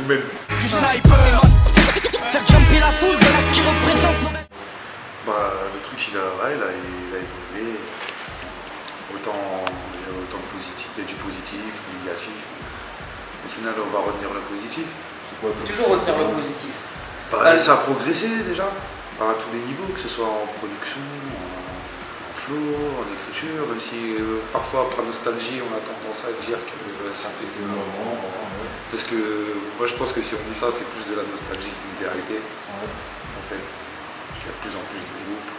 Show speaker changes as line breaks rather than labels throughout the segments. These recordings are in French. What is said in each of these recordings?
nous-mêmes.
Du sniper, faire jumper la foule, voilà ce qui représente nos...
Le truc il a évolué. Autant positif, il y a du positif, du négatif. Au final on va retenir le positif.
Toujours retenir le positif.
Ça a progressé déjà, à tous les niveaux, que ce soit en production, en flow, en écriture, même si parfois par nostalgie on a tendance à dire que c'était du moment. Parce que moi je pense que si on dit ça c'est plus de la nostalgie qu'une vérité. En fait, il y a de plus en plus de groupes.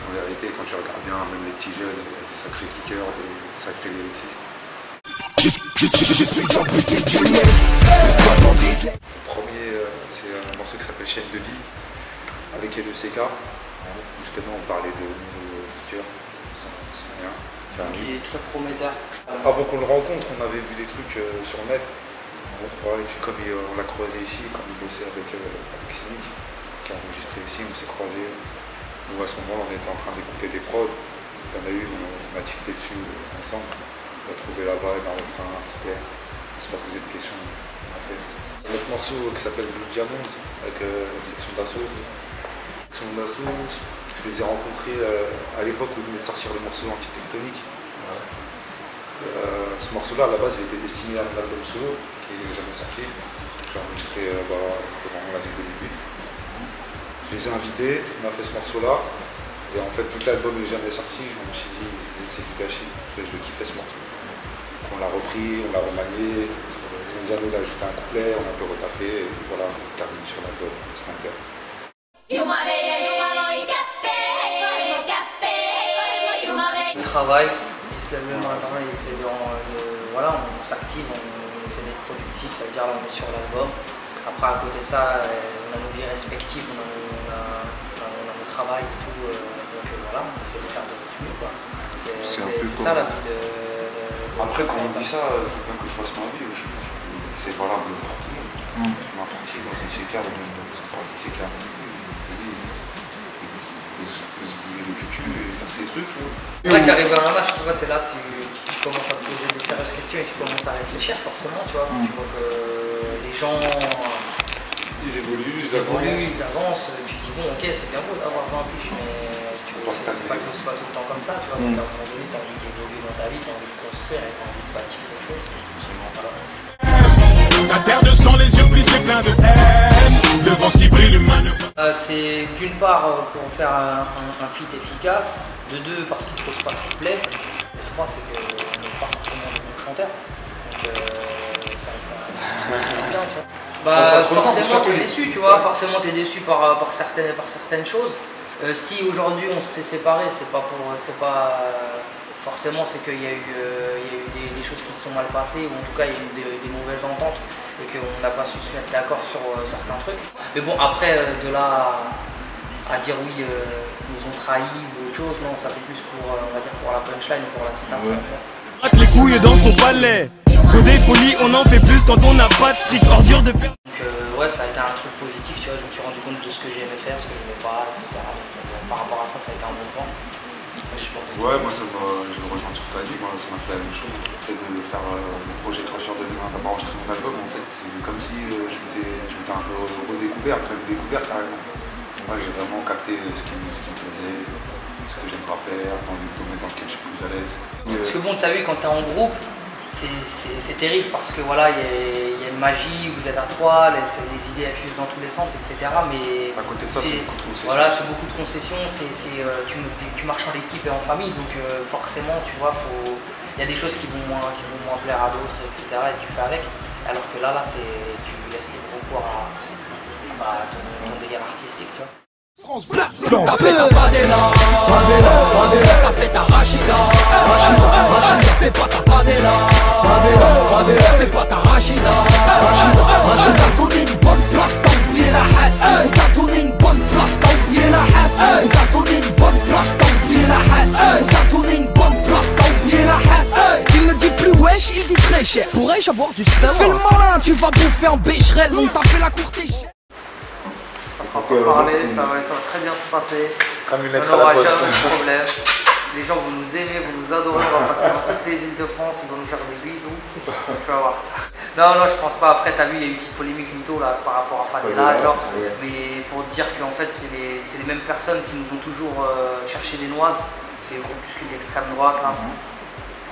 En vérité, quand tu regardes bien, même les petits jeunes, il y a des sacrés kickers, des sacrés lyricistes.
Je suis amputé du nez.
Le premier, c'est un morceau qui s'appelle Chaîne de vie, avec LECK. Justement, on parlait de nouveaux auditeurs, c'est rien.
Il est très prometteur.
Avant qu'on le rencontre, on avait vu des trucs sur le net. Ouais, et puis comme on l'a croisé ici, comme il bossait avec Cynic, qui a enregistré ici, on s'est croisés. Nous à ce moment-là, on était en train d'écouter des prods. Il y en a une, on a tilté dessus ensemble. On a trouvé la vibe, un refrain, c'était. On s'est pas posé de questions en fait. Notre morceau qui s'appelle Blue Diamond avec Section d'Assaut. Section d'Assaut, je les ai rencontrés à l'époque où venait de sortir le morceau Antitectonique. Ce morceau-là, à la base, il était destiné à un album solo qui n'est jamais sorti. J'ai enregistré pendant l'année 2008. Je les ai invités, on a fait ce morceau-là. Et en fait, vu que l'album n'est jamais sorti, je me suis dit, c'est du gâchis. Je le kiffais ce morceau. Donc on l'a repris, on l'a remanié. On a ajouté un couplet, on a un peu retaffé. Et voilà, on termine sur l'album Sniper.
Il travaille, il se lève le matin, il essaie voilà, on s'active, on essaie d'être productif, ça veut dire là on est sur l'album. Après à côté de ça, on a nos vies respectives, on a notre travail et tout, donc voilà, on essaie de faire de notre mieux quoi. C'est ça la vie de...
Après quand on dit ça, il faut bien que je fasse ma vie, c'est valable pour tout le monde. N'importe qui dans un CK, c'est pas un CK. Se bouger le cul et faire ses trucs.
C'est vrai qu'arrivé à un âge, tu vois, t'es là, tu commences à te poser des sérieuses questions et tu commences à réfléchir forcément, tu vois, quand tu vois que les gens...
Ils évoluent, ils
avancent, tu te dis bon ok c'est bien beau d'avoir 20 piges mais c'est pas tout le temps comme ça, tu vois, donc à un moment donné t'as envie d'évoluer dans ta vie, t'as envie de construire et t'as envie de bâtir quelque chose, absolument pas là.
Ta terre de sang, les yeux plissés pleins de haine, devant ce qui brille l'humain.
C'est d'une part pour faire un feat efficace, de deux parce qu'il ne pose pas de couplet, de trois c'est qu'on n'est pas forcément des bons chanteurs, donc ça bien tu vois. Forcément t'es déçu, tu vois, forcément t'es déçu par certaines choses. Si aujourd'hui on s'est séparés, c'est pas forcément c'est qu'il y a eu des choses qui se sont mal passées, ou en tout cas il y a eu des mauvaises ententes et qu'on n'a pas su se mettre d'accord sur certains trucs. Mais bon après de là à dire oui ils nous ont trahis ou autre chose, non ça c'est plus pour on va dire pour la punchline et pour la citation.
Ouais. Les couilles dans son palais. Godé folie, on en fait plus quand on n'a pas de fric, ordure de perte.
Donc ouais ça a été un truc positif, tu vois, je me suis rendu compte de ce que j'aimais faire, ce que j'aimais pas, etc. Donc, par rapport à ça, ça a été un bon point.
Ouais, moi je me rejoins sur ta vie, moi ça m'a fait la même chose. Le fait de faire le projet Crasher 2020, d'avoir enregistré mon album, en fait c'est comme si je m'étais un peu redécouvert, même découvert carrément. Moi j'ai vraiment capté ce qui me plaisait, ce que j'aime pas faire, dans le domaine dans lequel je suis plus à l'aise.
Parce que bon, t'as vu, quand t'es en groupe, c'est terrible parce que voilà, il y a une magie, vous êtes à trois, les idées fusent dans tous les sens, etc. Mais
à côté de ça, c'est beaucoup de concessions.
Voilà, c'est beaucoup de concessions, tu marches en équipe et en famille, donc forcément, tu vois, il y a des choses qui vont moins plaire à d'autres, etc. Et tu fais avec. Alors que là tu laisses les gros poids à ton délire artistique, tu vois.
France Black, t'as fait ta Padella, t'as fait ta Rachida, fais pas ta Padella, fais pas ta Rachida, t'as donné une bonne place, t'as oublié la hasse, t'as donné une bonne place, t'as oublié la hasse, t'as donné une bonne place, t'as oublié la hasse, t'as donné une bonne place, t'as oublié la hasse. Il ne dit plus wesh, il dit très cher. Pourrais-je avoir du sel? Fais le malin, tu vas bouffer en bécherel, on t'a fait la courte échelle.
Ça va très bien se passer.
Comme une
on
lettre à la
n'aura
poste.
jamais de problème. Les gens vont nous aimer, vont nous adorer, on va passer dans toutes les villes de France, ils vont nous faire des bisous. Tu vas voir. Non, je pense pas. Après, t'as vu, il y a eu une petite polémique mytho là par rapport à Fadela, genre. Mais pour te dire qu'en fait, c'est les mêmes personnes qui nous ont toujours cherché des noises. C'est le groupuscule d'extrême droite là.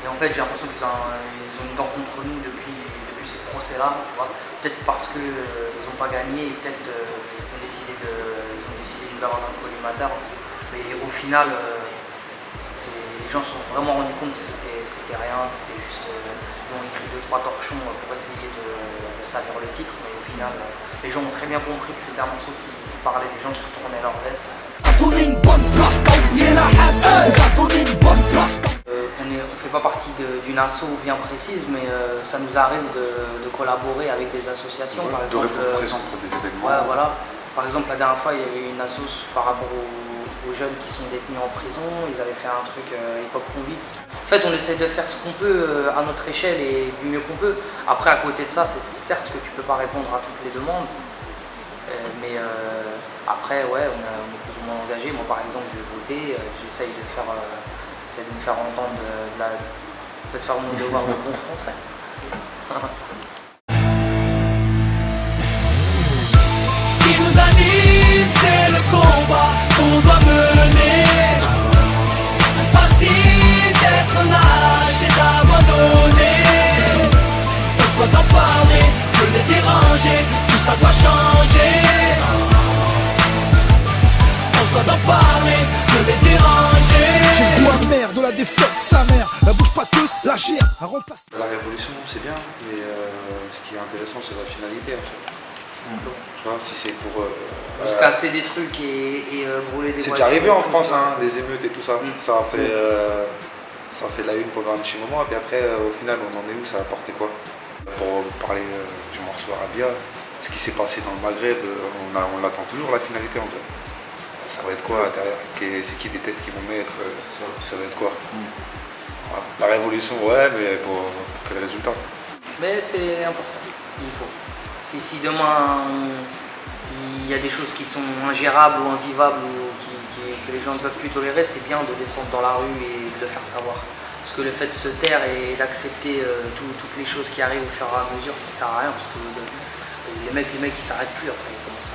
Et en fait, j'ai l'impression qu'ils ont une dent contre nous depuis ces procès-là, tu vois. Peut-être parce qu'ils n'ont pas gagné, et peut-être ils ont décidé de nous avoir dans le collimateur. Mais au final, les gens se sont vraiment rendus compte que c'était rien, que c'était juste. Ils ont écrit 2-3 torchons pour essayer de salir le titre, mais au final, les gens ont très bien compris que c'était un morceau qui parlait des gens qui retournaient leur veste. On fait pas partie d'une asso bien précise, mais ça nous arrive de collaborer avec des associations.
Ouais,
par exemple,
de répondre présent pour des événements.
Ouais, voilà. Par exemple, la dernière fois, il y avait une asso par rapport aux jeunes qui sont détenus en prison. Ils avaient fait un truc époque convict. En fait, on essaie de faire ce qu'on peut à notre échelle et du mieux qu'on peut. Après, à côté de ça, c'est certes que tu peux pas répondre à toutes les demandes. Mais après, ouais, on est plus ou moins engagé. Moi, par exemple, je vais voter. J'essaye de me faire entendre, de faire mon devoir de bon français.
Ce qui nous anime, c'est le combat qu'on doit mener. Facile d'être lâche et d'abandonner. On doit en parler, de les déranger, tout ça doit changer. On doit en parler, de les déranger.
J'ai le goût amer de la défaite, sa mère. La bouche pâteuse, la gerbe, à remplacer.
La révolution, c'est bien, mais ce qui est intéressant, c'est la finalité après. Tu vois, si c'est pour.
Se casser des trucs et brûler des voitures.
C'est déjà arrivé en France, hein, des émeutes et tout ça. Ça a fait la une pendant un petit moment, et puis après, au final, on en est où? Ça a apporté quoi? Pour parler du morceau Arabia, ce qui s'est passé dans le Maghreb, on l'attend toujours la finalité en fait. Ça va être quoi derrière? C'est qui les têtes qu'ils vont mettre? Ça va être quoi? Voilà. La révolution, ouais, mais pour quel résultat?
Mais c'est important, il faut. Si demain il y a des choses qui sont ingérables ou invivables ou que les gens ne peuvent plus tolérer, c'est bien de descendre dans la rue et de le faire savoir. Parce que le fait de se taire et d'accepter toutes les choses qui arrivent au fur et à mesure, ça sert à rien. Parce que les mecs ils s'arrêtent plus après, ils commencent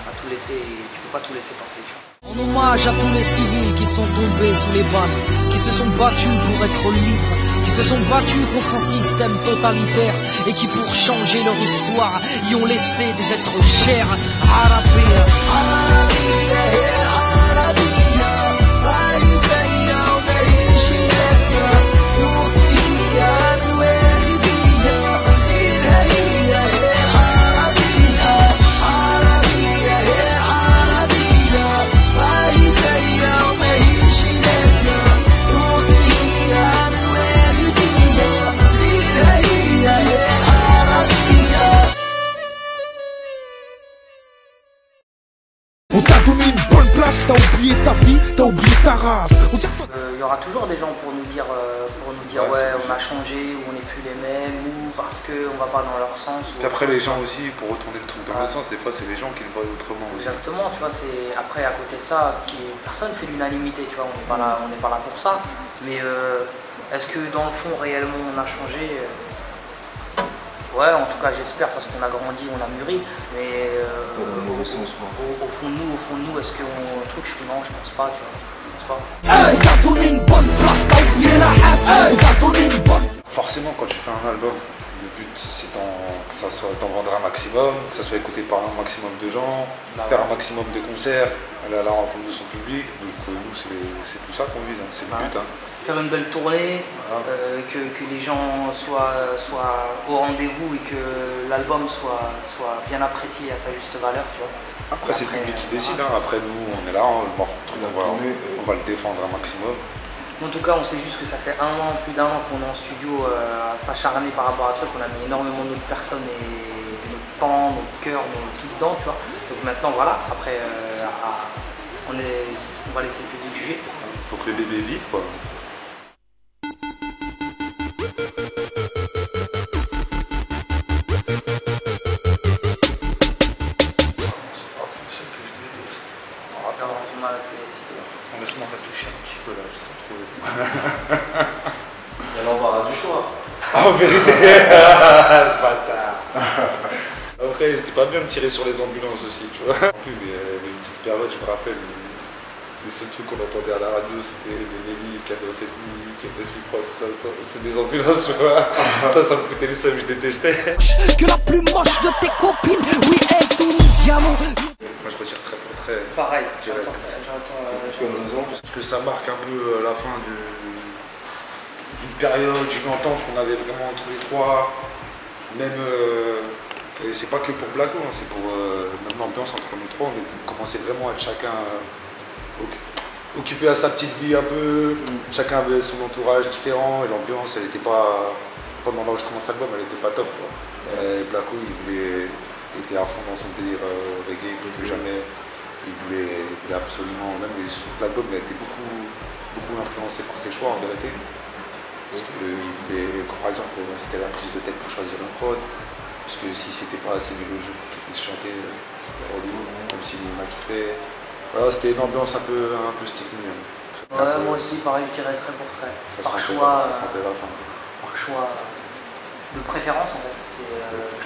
à tout laisser, et tu peux pas tout laisser passer. Tu vois.
En hommage à tous les civils qui sont tombés sous les balles, qui se sont battus pour être libres, qui se sont battus contre un système totalitaire et qui pour changer leur histoire y ont laissé des êtres chers.
On t'a donné une bonne place, t'as oublié ta vie, t'as oublié ta race.
Il y aura toujours des gens pour nous dire ouais, on a changé, ou on n'est plus les mêmes, ou parce qu'on va pas dans leur sens.
Puis après les gens aussi, pour retourner le truc dans le sens, des fois c'est les gens qui le voient autrement aussi.
Exactement, tu vois, après à côté de ça, personne ne fait l'unanimité, tu vois, on n'est pas là pour ça. Mais est-ce que dans le fond réellement on a changé? Ouais, en tout cas j'espère, parce qu'on a grandi, on a mûri, mais au fond de nous, est-ce qu'on truc, non, je pense pas, tu vois.
Forcément, quand tu fais un album, le but c'est que ça soit d'en vendre un maximum, que ça soit écouté par un maximum de gens, faire un maximum de concerts, aller à la rencontre de son public. Donc nous c'est tout ça qu'on vise, hein. C'est le but. Hein.
Faire une belle tournée, que les gens soient au rendez-vous et que l'album soit bien apprécié à sa juste valeur, tu vois.
Après c'est le public qui décide, hein. Après nous on est là, on va le défendre un maximum.
En tout cas, on sait juste que ça fait plus d'un an qu'on est en studio à s'acharner par rapport à un truc. On a mis énormément de notre personne et notre temps, notre cœur, tout dedans, tu vois. Donc maintenant, voilà, après, on va laisser le public juger.
Il faut que le bébé vive, quoi. Laisse-moi réfléchir un petit peu là. En vérité, bâtard. Après, c'est pas bien de tirer sur les ambulances aussi, tu vois. Mais il y avait une petite période, je me rappelle, les seuls trucs qu'on entendait à la radio, c'était les Nelly, Cadeau cette nuit, qui était si proche, ça c'est des ambulances, tu vois. Ça me foutait les seums, je détestais.
Que la plus moche de tes copines, oui, elle Tunisiano.
Moi, je retire très pour très.
Pareil,
Direct. Parce que ça marque un peu la fin d'une période, d'une entente qu'on avait vraiment tous les trois. Même, et c'est pas que pour Blacko, hein, c'est pour même l'ambiance entre nous trois. On commençait vraiment à être chacun occupé à sa petite vie un peu. Chacun avait son entourage différent et l'ambiance, elle était pas. Pendant l'enregistrement de cet album, elle était pas top, tu vois. Blacko, il était à fond dans son délire reggae, plus que jamais. Il voulait absolument, même les sous de l'album, il a été beaucoup influencé par ses choix en vérité. Parce qu'il voulait, par exemple, c'était la prise de tête pour choisir une prod. Parce que si c'était pas assez mélodieux pour qu'il puisse chanter, c'était relou, comme si il m'a kiffé. Voilà, c'était une ambiance un peu stigmée.
Ouais, moi aussi, pareil, je dirais trait pour trait.
Ça sentait la fin.
Par choix de préférence, en fait. Je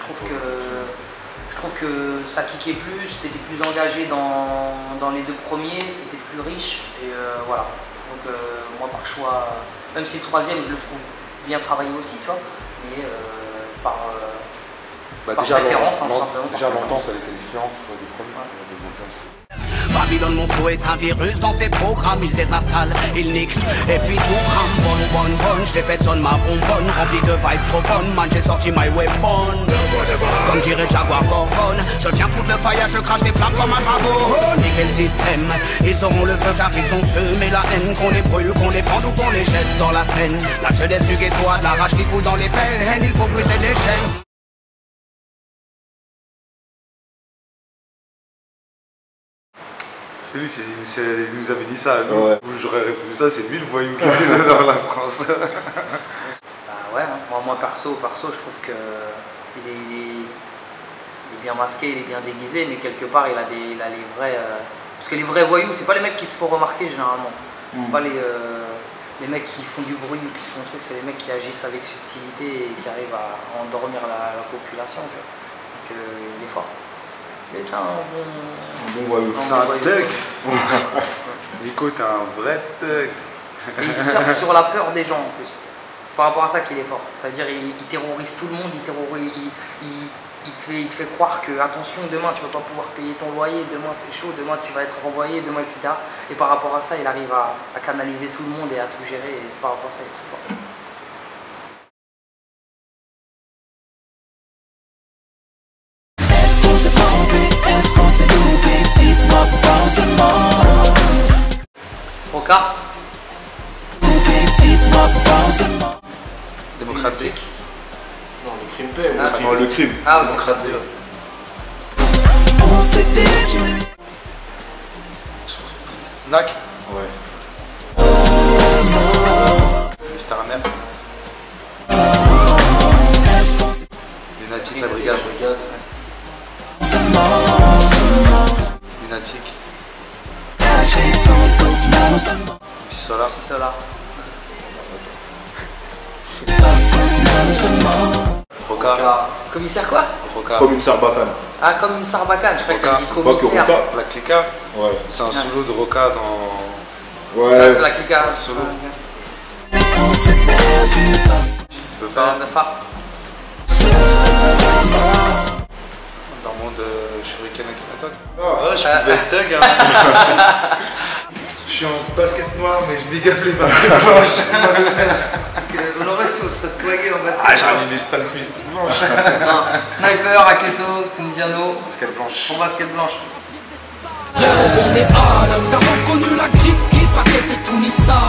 trouve que ça kickait plus, c'était plus engagé dans les deux premiers, c'était plus riche. Et voilà. Donc, moi, par choix, même si le troisième, je le trouve bien travaillé aussi, tu vois. Mais par préférence, simplement.
Déjà, l'entente, elle était différente du premier.
Babylone, mon flow est un virus dans tes programmes, il désinstalle, il nique, et puis tout crame, bonne, je répète, sonne ma bonbonne, rempli de vibes trop bonnes, man, j'ai sorti my weapon. Comme dirait Jaguar Gorgon, je viens foutre le faillage, je crache des flammes comme un dragon. Niquer le système, ils auront le feu car ils ont semé la haine, qu'on les brûle, qu'on les pende ou qu'on les jette dans la Seine. La jeunesse du ghetto a de la rage qui coule dans les veines, il faut briser les chaînes.
C'est lui, il nous avait dit ça. Ouais. J'aurais répondu ça, c'est lui le voyou qui disait dans la France.
Bah ouais, hein. Moi perso, je trouve que il est bien masqué, il est bien déguisé, mais quelque part il a les vrais. Parce que les vrais voyous, c'est pas les mecs qui se font remarquer généralement. C'est pas les mecs qui font du bruit ou qui se font trucs, c'est les mecs qui agissent avec subtilité et qui arrivent à endormir la population. Donc il est fort. Mais c'est un bon
voyou. C'est un thug. Nico, t'es un vrai thug.
Et il surfe sur la peur des gens en plus. C'est par rapport à ça qu'il est fort. C'est-à-dire il terrorise tout le monde, il te fait croire que attention, demain tu vas pas pouvoir payer ton loyer, demain c'est chaud, demain tu vas être renvoyé, demain etc. Et par rapport à ça, il arrive à canaliser tout le monde et à tout gérer. Et c'est par rapport à ça qu'il est très fort. Roca.
Démocratique.
Non, le crime paix. Non, le crime.
Ah,
démocratique. Snack.
Ouais.
Mister Nerf. Lunatique, la brigade. Lunatique. Petit Sola. Roca.
Commissaire quoi?
Roca.
Comme une sarbacane.
Ah, comme une sarbacane, je crois qu'il dit
Pas que
commissaire.
Roca.
La Clica.
Ouais.
C'est un solo de Roca dans.
Ouais.
Ah, c'est la clica.
C'est un solo.
Befa.
Dans le monde Shuriken Akhenaton.
Ah.
Je pouvais être thug, hein. Je suis en basket noir, mais je big up les baskets blanches.
Parce que on aurait su, on serait swagué en basket.
Ah, j'ai mis les Stan Smith tout blanches.
Non, Sniper, Raketo, Tunisiano.
Basket blanche.
Pour basket blanche.
On est Adam, t'as reconnu la griffe qui va t'aider tout Nissa.